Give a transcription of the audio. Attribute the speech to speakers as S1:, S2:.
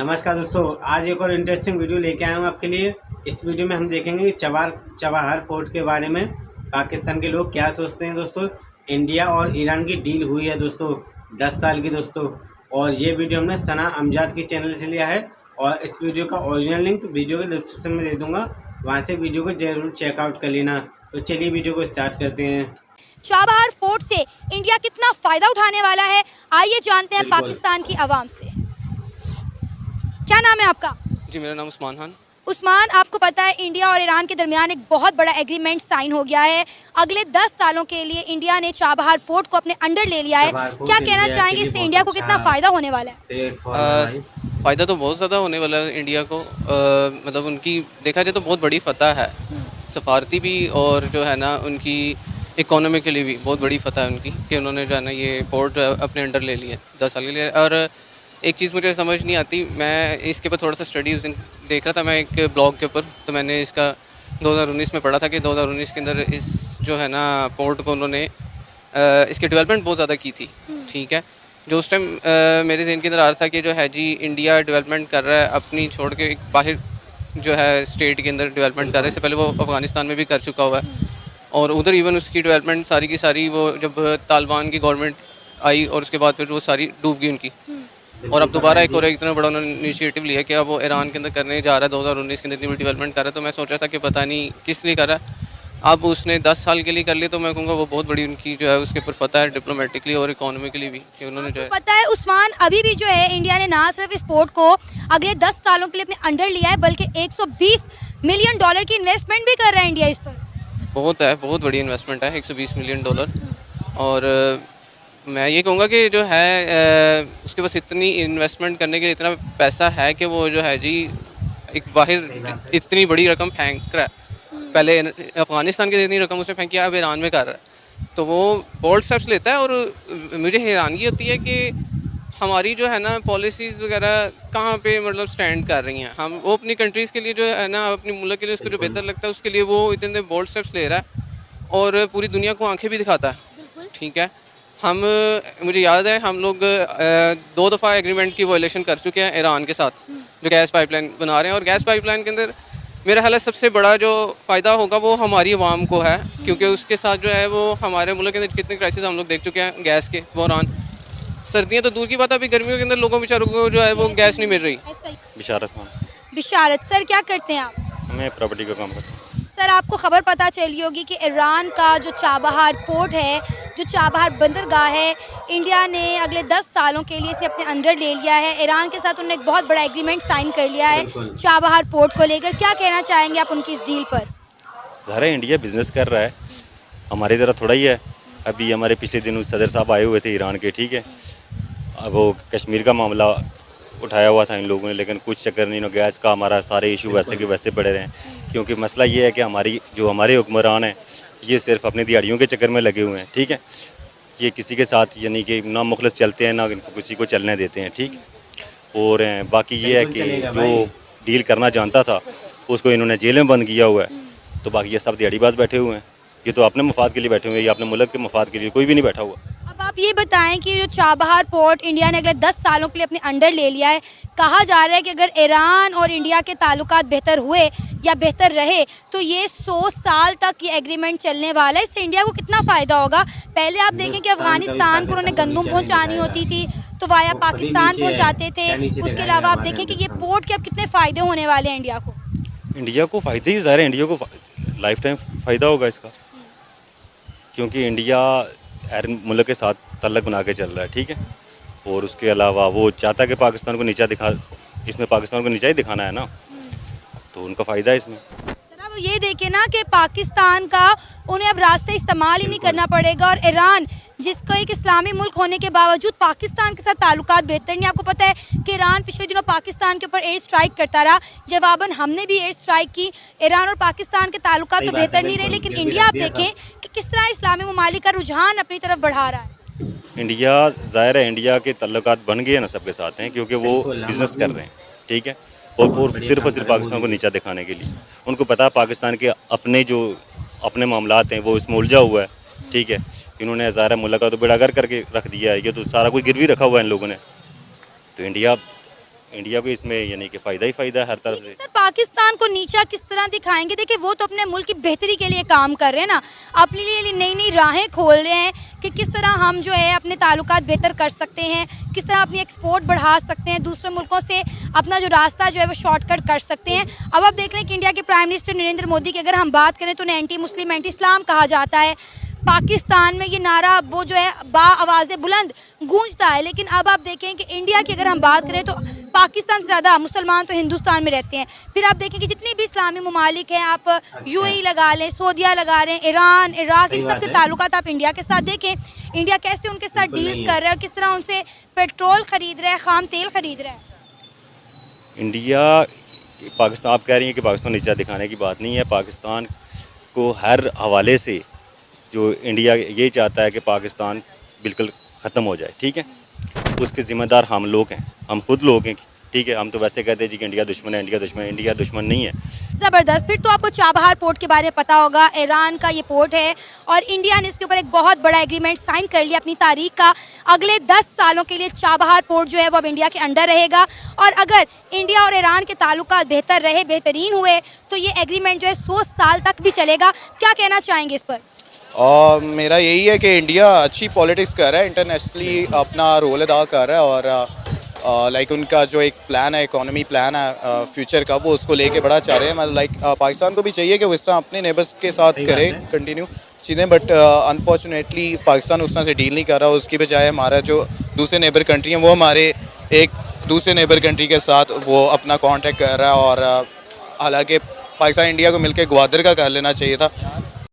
S1: नमस्कार दोस्तों, आज एक और इंटरेस्टिंग वीडियो लेके आया हूँ आपके लिए। इस वीडियो में हम देखेंगे कि चबाहार पोर्ट के बारे में पाकिस्तान के लोग क्या सोचते हैं। दोस्तों, इंडिया और ईरान की डील हुई है दोस्तों 10 साल की दोस्तों, और ये वीडियो हमने सना अमजाद की चैनल से लिया है और इस वीडियो का ओरिजिनल लिंक वीडियो के डिस्क्रिप्शन में दे दूँगा, वहाँ से वीडियो को जरूर चेकआउट कर लेना। तो चलिए वीडियो को स्टार्ट करते हैं।
S2: चाबहार पोर्ट से इंडिया कितना फायदा उठाने वाला है, आइए जानते हैं पाकिस्तान की आवाम से। क्या नाम है आपका?
S3: जी, मेरा नाम उस्मान खान।
S2: उस्मान, आपको पता है इंडिया और ईरान के दरमियान एक बहुत बड़ा एग्रीमेंट साइन हो गया है। अगले 10 सालों के लिए इंडिया ने चाबहार पोर्ट को अपने अंडर ले लिया है। क्या कहना चाहेंगे, इससे इंडिया को कितना फ़ायदा होने वाला है?
S3: फ़ायदा तो बहुत ज़्यादा होने वाला है इंडिया को। मतलब उनकी देखा जाए तो बहुत बड़ी फतह है, सफारती भी और जो है ना उनकी इकोनॉमी के लिए भी बहुत बड़ी फतह है उनकी कि उन्होंने जो है ना ये पोर्ट अपने अंडर ले लिया 10 साल के लिए। और एक चीज़ मुझे समझ नहीं आती, मैं इसके ऊपर थोड़ा सा स्टडी उस दिन देख रहा था मैं एक ब्लॉग के ऊपर, तो मैंने इसका 2019 में पढ़ा था कि 2019 के अंदर इस जो है ना पोर्ट को उन्होंने इसकी डेवलपमेंट बहुत ज़्यादा की थी। ठीक है, जो उस टाइम मेरे ज़हन के अंदर आ रहा था कि जो है जी इंडिया डेवलपमेंट कर रहा है अपनी छोड़ के, एक बाहर जो है स्टेट के अंदर डेवलपमेंट कर रहा है। इससे पहले वो अफ़गानिस्तान में भी कर चुका हुआ है और उधर इवन उसकी डेवलपमेंट सारी की सारी वो जब तालिबान की गवर्नमेंट आई और उसके बाद फिर वो सारी डूब गई उनकी। और अब दोबारा एक और इतना बड़ा उन्होंने इनिशिएटिव लिया कि अब वो ईरान के अंदर करने जा रहा है, 2019 के अंदर इतनी बड़ी डेवलपमेंट कर रहा है। तो मैं सोच रहा था कि पता नहीं किस लिए कर रहा है। अब उसने 10 साल के लिए कर लिया, तो मैं कहूँगा वो बहुत बड़ी उनकी जो है उसके ऊपर फतह है डिप्लोमेटिकली और इकोनॉमिकली भी कि उन्होंने जो है।
S2: पता है उस्मान, अभी भी जो है इंडिया ने ना सिर्फ इस पोर्ट को अगले 10 सालों के लिए अपने अंडर लिया है, बल्कि $120 मिलियन की इन्वेस्टमेंट भी कर रहा है इंडिया इस पर।
S3: बहुत है, बहुत बड़ी इन्वेस्टमेंट है, $120 मिलियन। और मैं ये कहूँगा कि जो है उसके पास इतनी इन्वेस्टमेंट करने के लिए इतना पैसा है कि वो जो है जी एक बाहर इतनी बड़ी रकम फेंक रहा है। पहले अफ़गानिस्तान की इतनी रकम उसने फेंकी, अब ईरान में कर रहा है, तो वो बोल्ड स्टेप्स लेता है। और मुझे हैरानगी होती है कि हमारी जो है ना पॉलिसीज़ वगैरह कहाँ पे मतलब स्टैंड कर रही हैं। हम वो अपनी कंट्रीज़ के लिए जो है ना अपनी मुल्क के लिए उसको जो बेहतर लगता है उसके लिए वो इतने बोल्ड स्टेप्स ले रहा है और पूरी दुनिया को आंखें भी दिखाता है। ठीक है, मुझे याद है हम लोग 2 दफ़ा एग्रीमेंट की वायलेशन कर चुके हैं ईरान के साथ, जो गैस पाइपलाइन बना रहे हैं। और गैस पाइपलाइन के अंदर मेरा ख्याल है सबसे बड़ा जो फ़ायदा होगा वो हमारी आवाम को है, क्योंकि उसके साथ जो है वो हमारे मुल्क के अंदर कितने क्राइसिस हम लोग देख चुके हैं गैस के दौरान। सर्दियाँ तो दूर की बात है, अभी गर्मियों के अंदर लोगों बेचारों को जो है वो गैस नहीं मिल रही।
S2: बिशारत सर, क्या करते हैं आप?
S4: मैं प्रॉपर्टी का काम करता हूँ।
S2: सर, आपको खबर पता चली होगी कि ईरान का जो चाबहार पोर्ट है, जो चाबहार बंदरगाह है, इंडिया ने अगले 10 सालों के लिए इसे अपने अंडर ले लिया है। ईरान के साथ उन्होंने एक बहुत बड़ा एग्रीमेंट साइन कर लिया है चाबहार पोर्ट को लेकर। क्या कहना चाहेंगे आप उनकी इस डील पर?
S4: ज़ाहिर है इंडिया बिजनेस कर रहा है, हमारी तरह थोड़ा ही है। अभी हमारे पिछले दिनों सदर साहब आए हुए थे ईरान के, ठीक है। अब वो कश्मीर का मामला उठाया हुआ था इन लोगों ने, लेकिन कुछ चक्कर नहीं, गैस का हमारा सारे इशू वैसे के वैसे पड़े रहे। क्योंकि मसला ये है कि हमारे हुक्मरान हैं ये सिर्फ अपनी दिहाड़ियों के चक्कर में लगे हुए हैं। ठीक है, ये किसी के साथ यानी कि ना मुखलस चलते हैं ना किसी को चलने देते हैं। ठीक, और बाकी ये है कि जो डील करना जानता था उसको इन्होंने जेल में बंद किया हुआ है। तो बाकी ये सब दिहाड़ीबाज बैठे हुए हैं, ये तो अपने मफाद के लिए बैठे हुए हैं, ये अपने मुल्क के मफाद के लिए कोई भी नहीं बैठा हुआ।
S2: अब आप ये बताएं कि जो चाबहार पोर्ट इंडिया ने अगले 10 सालों के लिए अपने अंडर ले लिया है, कहा जा रहा है कि अगर ईरान और इंडिया के ताल्लुकात बेहतर हुए या बेहतर रहे तो ये 100 साल तक ये एग्रीमेंट चलने वाला है। इससे इंडिया को कितना फ़ायदा होगा? पहले आप देखें कि अफ़गानिस्तान को उन्होंने गंदम पहुँचानी होती थी तो वाया पाकिस्तान पहुँचाते थे। उसके अलावा आप देखें कि ये पोर्ट के अब कितने फ़ायदे होने वाले हैं इंडिया को।
S4: इंडिया को फ़ायदे ही ज़ाहिर है, इंडिया को लाइफ टाइम फ़ायदा होगा इसका, क्योंकि इंडिया मुल्क के साथ तल्लक बना के चल रहा है। ठीक है, और उसके अलावा वो चाहता है कि पाकिस्तान को इसमें पाकिस्तान को नीचा ही दिखाना है ना, तो उनका फ़ायदा है इसमें।
S2: सर, अब ये देखें ना कि पाकिस्तान का उन्हें अब रास्ते इस्तेमाल ही नहीं करना पड़ेगा, और ईरान जिसको एक इस्लामी मुल्क होने के बावजूद पाकिस्तान के साथ ताल्लुकात बेहतर नहीं। आपको पता है कि ईरान पिछले दिनों पाकिस्तान के ऊपर एयर स्ट्राइक करता रहा, जवाबन हमने भी एयर स्ट्राइक की। ईरान और पाकिस्तान के ताल्लुकात तो बेहतर नहीं रहे, लेकिन इंडिया आप देखें कि किस तरह इस्लामी ममालिक का रुझान अपनी तरफ बढ़ा रहा है।
S4: इंडिया ज़ाहिर है इंडिया के तल्लुकात बन गए ना सबके साथ हैं, क्योंकि वो बिज़नेस कर रहे हैं। ठीक है, और सिर्फ पाकिस्तान को नीचा दिखाने के लिए उनको पता है पाकिस्तान के अपने मामलात हैं वो इसमें उलझा हुआ है। ठीक है, इन्होंने ज़ाहिर मुल्क का तो बेड़ा गर्क करके रख दिया है, ये तो सारा कुछ गिरवी रखा हुआ है इन लोगों ने। तो इंडिया इंडिया को इसमें यानी कि फ़ायदा ही फ़ायदा है हर तरफ से।
S2: सर पाकिस्तान को नीचा किस तरह दिखाएंगे? देखिए वो तो अपने मुल्क की बेहतरी के लिए काम कर रहे हैं ना, अपने लिए नई नई राहें खोल रहे हैं कि किस तरह हम जो है अपने ताल्लुकात बेहतर कर सकते हैं, किस तरह अपनी एक्सपोर्ट बढ़ा सकते हैं, दूसरे मुल्कों से अपना जो रास्ता जो है वो शॉर्टकट कर सकते हैं। अब आप देख लें कि इंडिया के प्राइम मिनिस्टर नरेंद्र मोदी की अगर हम बात करें तो उन्हें एंटी मुस्लिम एंटी इस्लाम कहा जाता है। पाकिस्तान में ये नारा वो जो है बा आवाज़ बुलंद गूंजता है, लेकिन अब आप देखें कि इंडिया की अगर हम बात करें तो पाकिस्तान से ज़्यादा मुसलमान तो हिंदुस्तान में रहते हैं। फिर आप देखें कि जितने भी इस्लामी ममालिक हैं, आप यूएई लगा लें, सऊदीया लगा लें, ईरान, इराक, इन सब के ताल्लुकात आप इंडिया के साथ देखें, इंडिया कैसे उनके साथ डील्स कर रहा है और किस तरह उनसे पेट्रोल ख़रीद रहा है, खाम तेल ख़रीद रहा है।
S4: इंडिया पाकिस्तान, आप कह रही हैं कि पाकिस्तान नीचा दिखाने की बात नहीं है। पाकिस्तान को हर हवाले से जो इंडिया ये चाहता है कि पाकिस्तान बिल्कुल ख़त्म हो जाए, ठीक है। उसके ज़िम्मेदार हम लोग हैं, हम खुद लोग हैं, ठीक है। हम तो वैसे कहते हैं जी कि इंडिया दुश्मन है, इंडिया दुश्मन है, इंडिया दुश्मन नहीं है।
S2: ज़बरदस्त। फिर तो आपको चाबहार पोर्ट के बारे में पता होगा, ईरान का ये पोर्ट है और इंडिया ने इसके ऊपर एक बहुत बड़ा एग्रीमेंट साइन कर लिया अपनी तारीख का। अगले 10 सालों के लिए चाबहार पोर्ट जो है वो अब इंडिया के अंडर रहेगा और अगर इंडिया और ईरान के ताल्लुकात बेहतर रहे, बेहतरीन हुए तो ये एग्रीमेंट जो है 100 साल तक भी चलेगा। क्या कहना चाहेंगे इस पर?
S5: और मेरा यही है कि इंडिया अच्छी पॉलिटिक्स कर रहा है, इंटरनेशनली अपना रोल अदा कर रहा है और लाइक उनका जो एक प्लान है, इकोनॉमी प्लान है फ्यूचर का, वो उसको लेके बड़ा चाह रहे हैं। मतलब लाइक पाकिस्तान को भी चाहिए कि वो इस तरह अपने नेबर्स के साथ करे कंटिन्यू चीज़ें, बट अनफॉर्चुनेटली पाकिस्तान उस तरह से डील नहीं कर रहा। उसकी बजाय हमारा जो दूसरे नेबर कंट्री हैं वो हमारे एक दूसरे नेबर कंट्री के साथ वो अपना कॉन्ट्रैक्ट कर रहा है और हालांकि पाकिस्तान इंडिया को मिलकर ग्वादर का कर लेना चाहिए था।